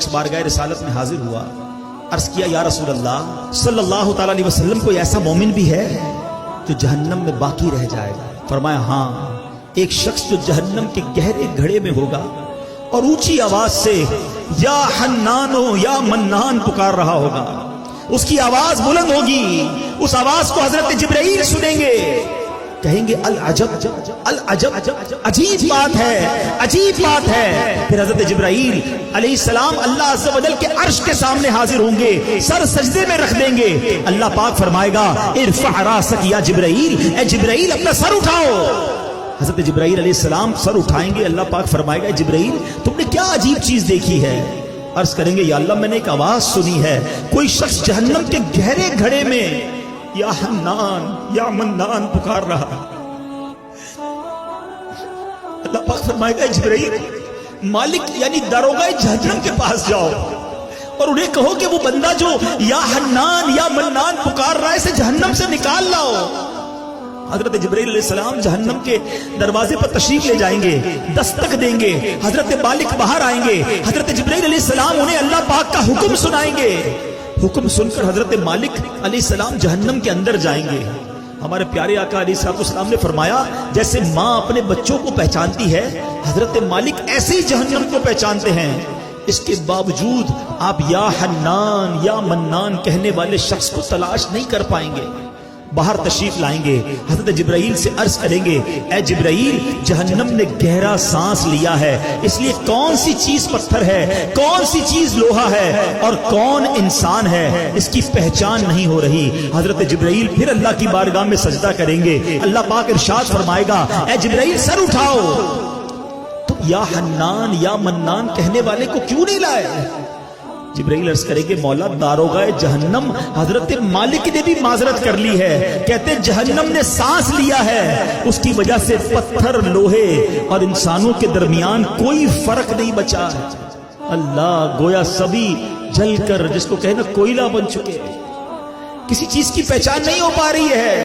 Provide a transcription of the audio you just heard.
बारगाह रिसालत में हाजिर हुआ, अर्ज किया या रसूल अल्लाह सल्लल्लाहु ताला अलैहि वसल्लम, कोई ऐसा मोमिन भी है जो जहन्नम में बाकी रह जाएगा? फरमाया हाँ, एक शख्स जो जहन्नम के गहरे घड़े में होगा और ऊंची आवाज से या हन्नानो या मन्नान पुकार रहा होगा। उसकी आवाज बुलंद होगी, उस आवाज को हजरत जिब्राइल सुनेंगे, कहेंगे अल अजब अल अजब, अजीब बात है, अजीब बात है। फिर हजरत जिब्राइल अलैहिस्सलाम अल्लाह अज़्ज़ व जल के अर्श के सामने हाजिर होंगे, सर सजदे में रख देंगे। अल्लाह पाक फरमाएगा इरफ़अ रासक या जिब्राइल, ए जिब्राइल अपना सर उठाओ। हजरत जिब्राइल अलैहिस्सलाम सर उठाएंगे, अल्लाह पाक फरमाएगा जिब्राइल तुमने क्या अजीब चीज देखी है? अर्ज करेंगे या अल्लाह मैंने एक आवाज सुनी है, कोई शख्स जहन्नम के गहरे घड़े में या हन्नान या मन्नान पुकार रहा। अल्लाह पाक फरमाएगा जिब्राइल मालिक यानी दरोगा जहन्नम के पास जाओ और उन्हें कहो कि वो बंदा जो या हन्नान या मन्नान पुकार रहा है इसे जहन्नम से निकाल लाओ। हजरत जिब्राइल अलैहिस्सलाम जहन्नम के दरवाजे पर तशरीफ ले जाएंगे, दस्तक देंगे, हजरत मालिक बाहर आएंगे, हजरत जिब्राइल अलैहिस्सलाम उन्हें अल्लाह पाक का हुक्म सुनाएंगे। हुक्म सुनकर हजरत मालिक अलैहिस्सलाम जहन्नम के अंदर जाएंगे। हमारे प्यारे आका अलैहिस्सलाम ने फरमाया जैसे माँ अपने बच्चों को पहचानती है, हजरत मालिक ऐसे ही जहन्नम को पहचानते हैं। इसके बावजूद आप या हन्नान या मन्नान कहने वाले शख्स को तलाश नहीं कर पाएंगे। बाहर तशरीफ लाएंगे, हजरत जिब्राइल से अर्ज करेंगे ए जिब्राइल जहन्नम ने गहरा सांस लिया है, इसलिए कौन सी चीज पत्थर है, कौन सी चीज लोहा है और कौन इंसान है इसकी पहचान नहीं हो रही। हजरत जिब्राइल फिर अल्लाह की बारगाह में सजदा करेंगे। अल्लाह पाक इरशाद फरमाएगा ए जिब्राइल सर उठाओ। तो या हन्नान या मन्नान कहने वाले को क्यों नहीं लाए? जिब्राइल अर्ज करेंगे मौला दारोगा जहन्नम हजरत मालिक ने भी माजरत कर ली है, कहते जहन्नम ने सांस लिया है, उसकी वजह से पत्थर लोहे और इंसानों के दरमियान कोई फर्क नहीं बचा। अल्लाह गोया सभी जलकर जिसको कहे ना कोयला बन चुके, किसी चीज की पहचान नहीं हो पा रही है।